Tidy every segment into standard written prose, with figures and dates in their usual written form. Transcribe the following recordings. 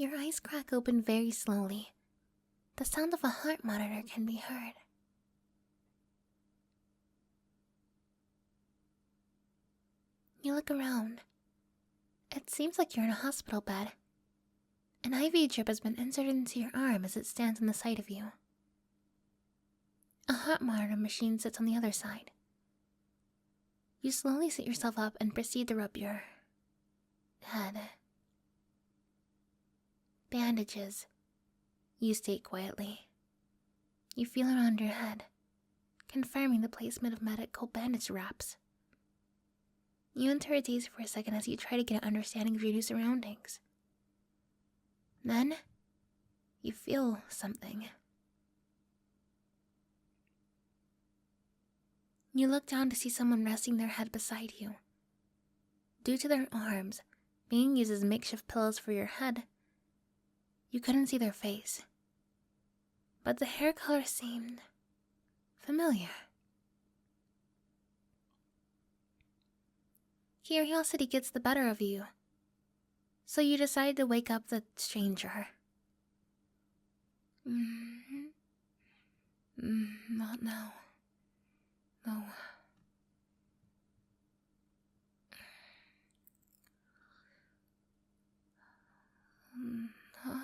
Your eyes crack open very slowly. The sound of a heart monitor can be heard. You look around. It seems like you're in a hospital bed. An IV drip has been inserted into your arm as it stands on the side of you. A heart monitor machine sits on the other side. You slowly sit yourself up and proceed to rub your head. Bandages, you state quietly. You feel around your head, confirming the placement of medical bandage wraps. You enter a daze for a second as you try to get an understanding of your new surroundings. Then, you feel something. You look down to see someone resting their head beside you. Due to their arms being used as makeshift pillows for your head, you couldn't see their face. But the hair color seemed familiar. Curiosity gets the better of you, so you decide to wake up the stranger. Not now. No. Huh?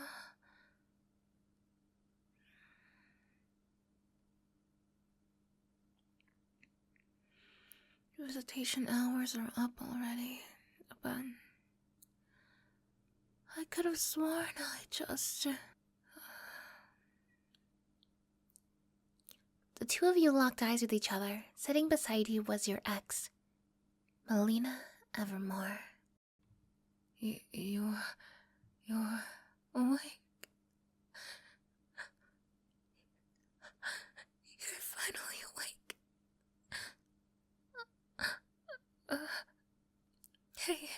Visitation hours are up already, but I could have sworn I just... The two of you locked eyes with each other. Sitting beside you was your ex, Melina Evermore. You're awake. You're finally awake. Hey.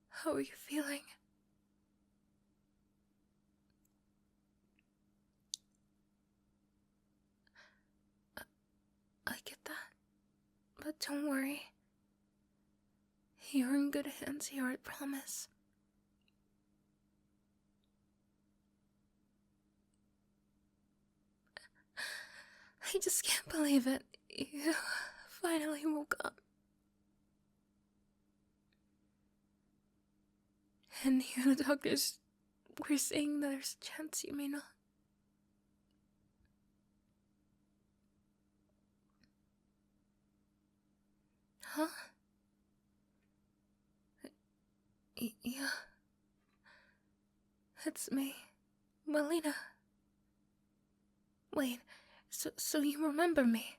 How are you feeling? I get that. But don't worry. You're in good hands here, I promise. I just can't believe it. You finally woke up. And here the doctors were saying that there's a chance you may not. Huh? Yeah. It's me, Melina. Wait, so you remember me?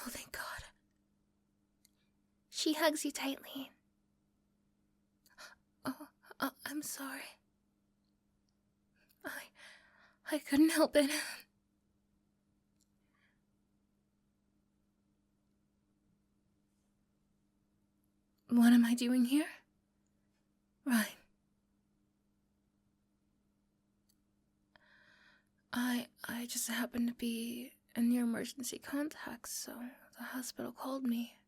Oh, thank God. She hugs you tightly. Oh, I'm sorry. I couldn't help it. What am I doing here? Right. I just happened to be in your emergency contacts, so the hospital called me.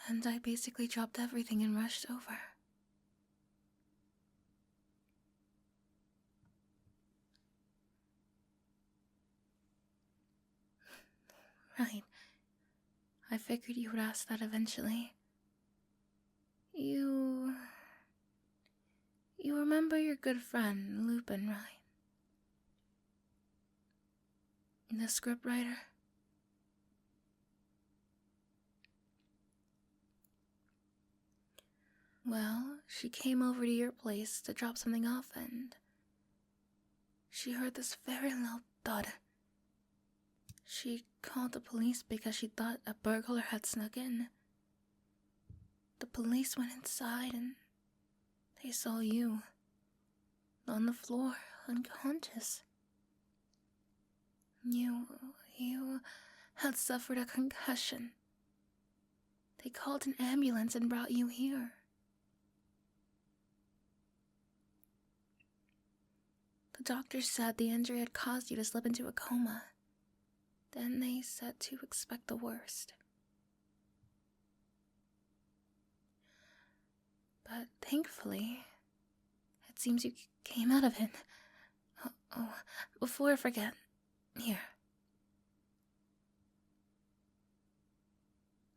And I basically dropped everything and rushed over. Right. I figured you would ask that eventually. You remember your good friend, Lupin, right? The scriptwriter? Well, she came over to your place to drop something off and she heard this very loud thud. She called the police because she thought a burglar had snuck in. The police went inside and they saw you on the floor, unconscious. You had suffered a concussion. They called an ambulance and brought you here. The doctor said the injury had caused you to slip into a coma. Then they said to expect the worst. But thankfully, it seems you came out of it. Oh, before I forget, here.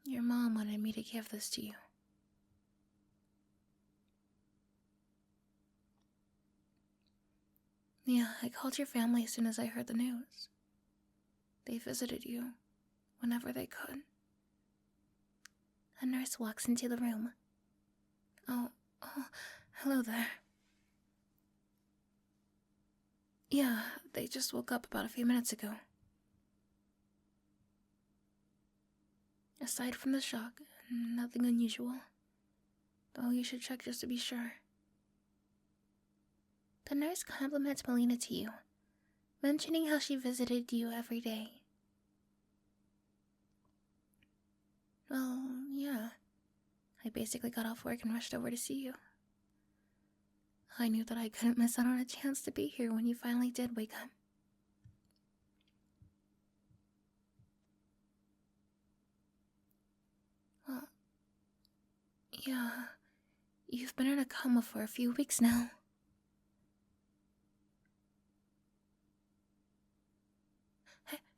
Your mom wanted me to give this to you. Yeah, I called your family as soon as I heard the news. They visited you whenever they could. A nurse walks into the room. Oh, hello there. Yeah, they just woke up about a few minutes ago. Aside from the shock, nothing unusual. Though you should check just to be sure. The nurse compliments Melina to you, mentioning how she visited you every day. Well, yeah. I basically got off work and rushed over to see you. I knew that I couldn't miss out on a chance to be here when you finally did wake up. Well, yeah, you've been in a coma for a few weeks now.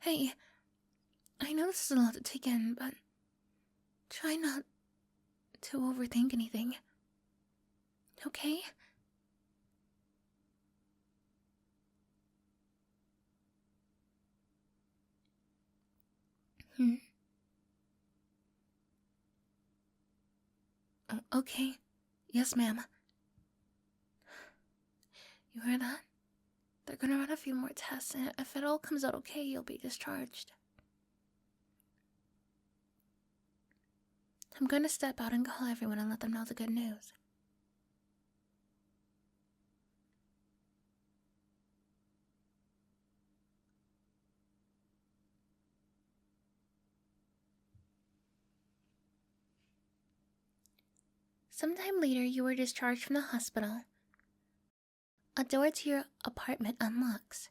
Hey, I know this is a lot to take in, but try not to overthink anything. Okay? Oh, okay. Yes, ma'am. You heard that? They're gonna run a few more tests, and if it all comes out okay, you'll be discharged. I'm gonna step out and call everyone and let them know the good news. Sometime later, you were discharged from the hospital. A door to your apartment unlocks.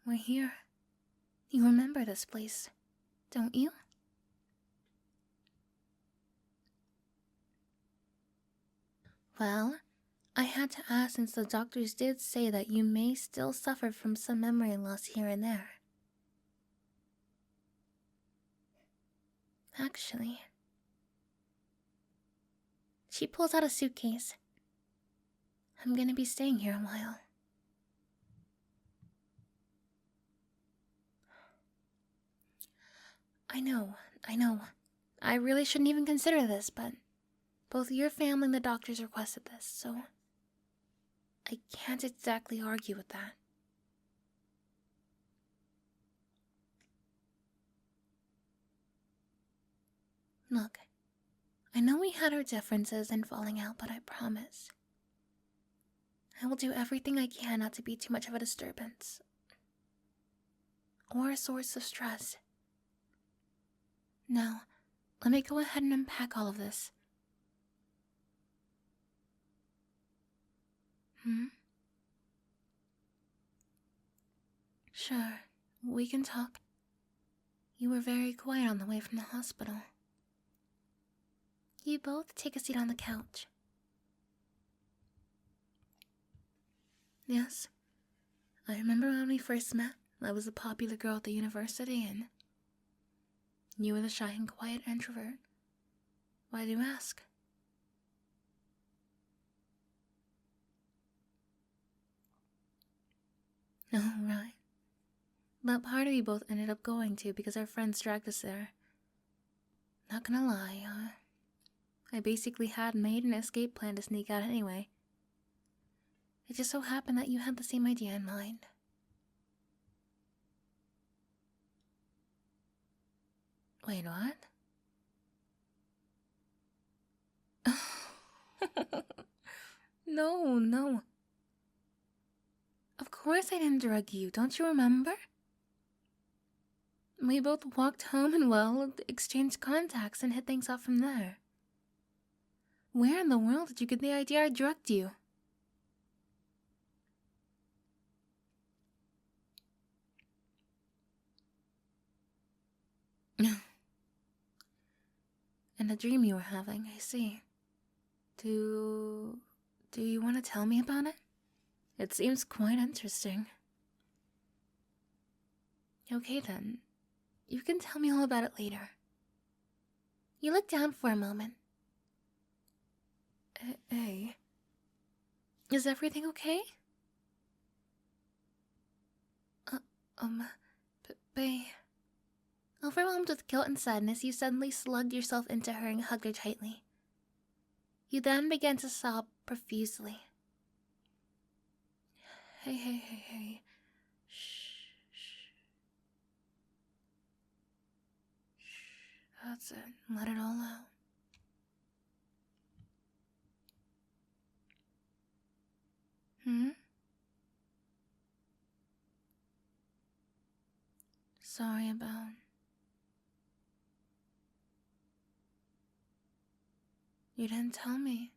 We're here. You remember this place, don't you? Well, I had to ask since the doctors did say that you may still suffer from some memory loss here and there. Actually, she pulls out a suitcase. I'm gonna be staying here a while. I know. I really shouldn't even consider this, but both your family and the doctors requested this, so I can't exactly argue with that. Look, I know we had our differences and falling out, but I promise I will do everything I can not to be too much of a disturbance or a source of stress. Now, let me go ahead and unpack all of this. Sure, we can talk. You were very quiet on the way from the hospital. You both take a seat on the couch. Yes, I remember when we first met. I was a popular girl at the university, and you were the shy and quiet introvert. Why do you ask? Oh, right. That party we both ended up going to because our friends dragged us there. Not gonna lie, I basically had made an escape plan to sneak out anyway. It just so happened that you had the same idea in mind. Wait, what? No. Of course I didn't drug you, don't you remember? We both walked home and, well, exchanged contacts and hit things off from there. Where in the world did you get the idea I drugged you? And the dream you were having, I see. Do you want to tell me about it? It seems quite interesting. Okay then. You can tell me all about it later. You look down for a moment. Hey. Is everything okay? Bae. Overwhelmed with guilt and sadness, you suddenly slugged yourself into her and hugged her tightly. You then began to sob profusely. Hey. Shh. That's it. Let it all out. Sorry about... You didn't tell me.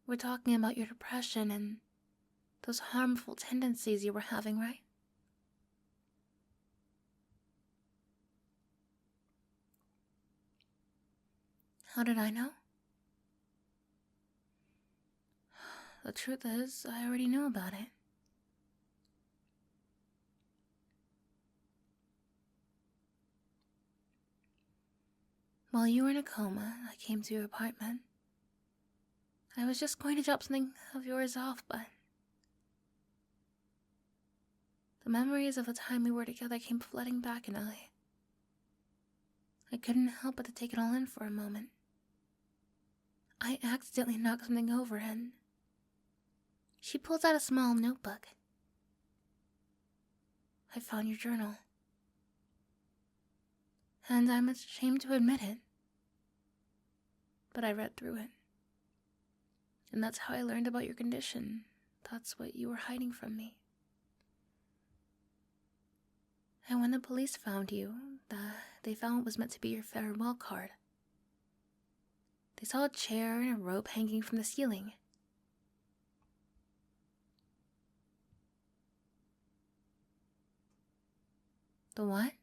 We're talking about your depression and those harmful tendencies you were having, right? How did I know? The truth is, I already knew about it. While you were in a coma, I came to your apartment. I was just going to drop something of yours off, but... the memories of the time we were together came flooding back, and I couldn't help but to take it all in for a moment. I accidentally knocked something over, and... She pulls out a small notebook. I found your journal. And I'm ashamed to admit it, but I read through it. And that's how I learned about your condition. That's what you were hiding from me. And when the police found you, they found what was meant to be your farewell card. They saw a chair and a rope hanging from the ceiling. The what?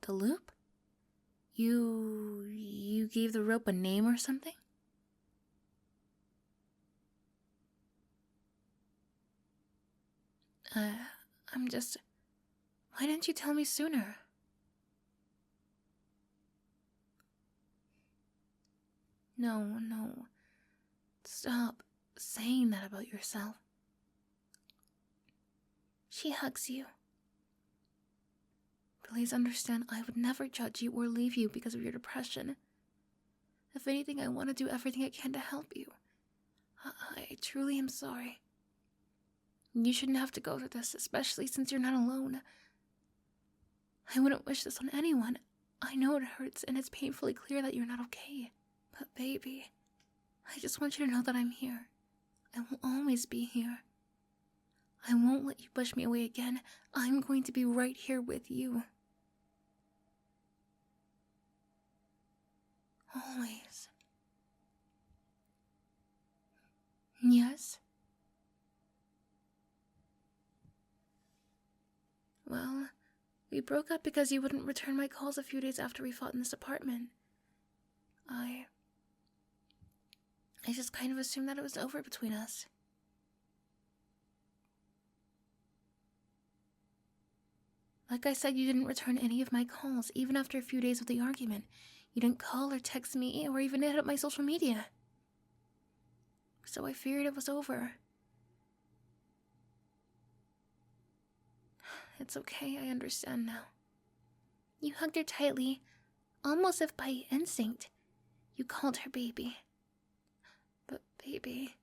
The loop? You gave the rope a name or something? I'm just... Why didn't you tell me sooner? No. Stop saying that about yourself. She hugs you. Please understand, I would never judge you or leave you because of your depression. If anything, I want to do everything I can to help you. I truly am sorry. You shouldn't have to go through this, especially since you're not alone. I wouldn't wish this on anyone. I know it hurts and it's painfully clear that you're not okay. But baby, I just want you to know that I'm here. I will always be here. I won't let you push me away again. I'm going to be right here with you. Always. Yes? Well, we broke up because you wouldn't return my calls a few days after we fought in this apartment. I just kind of assumed that it was over between us. Like I said, you didn't return any of my calls, even after a few days of the argument. You didn't call or text me or even hit up my social media. So I feared it was over. It's okay, I understand now. You hugged her tightly, almost as if by instinct. You called her baby. But baby...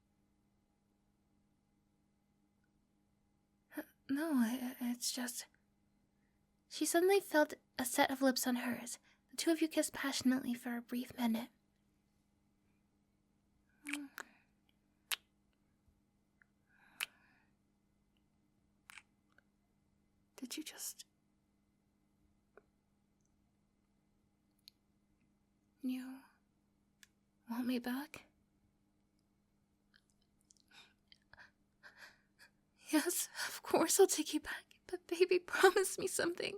No, it's just... She suddenly felt a set of lips on hers. The two of you kissed passionately for a brief minute. Did you just... You... want me back? Yes, of course I'll take you back, but baby, promise me something.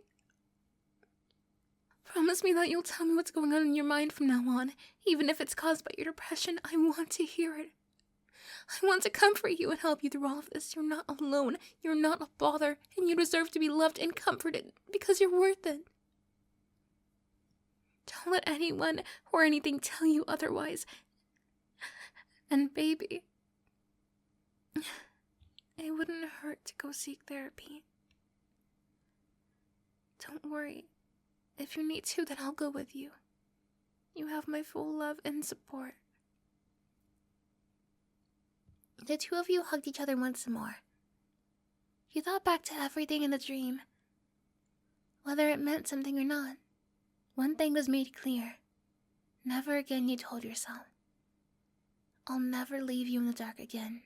Promise me that you'll tell me what's going on in your mind from now on, even if it's caused by your depression. I want to hear it. I want to comfort you and help you through all of this. You're not alone, you're not a bother, and you deserve to be loved and comforted because you're worth it. Don't let anyone or anything tell you otherwise. And baby, it wouldn't hurt to go seek therapy. Don't worry. If you need to, then I'll go with you. You have my full love and support. The two of you hugged each other once more. You thought back to everything in the dream. Whether it meant something or not, one thing was made clear. Never again, you told yourself. I'll never leave you in the dark again.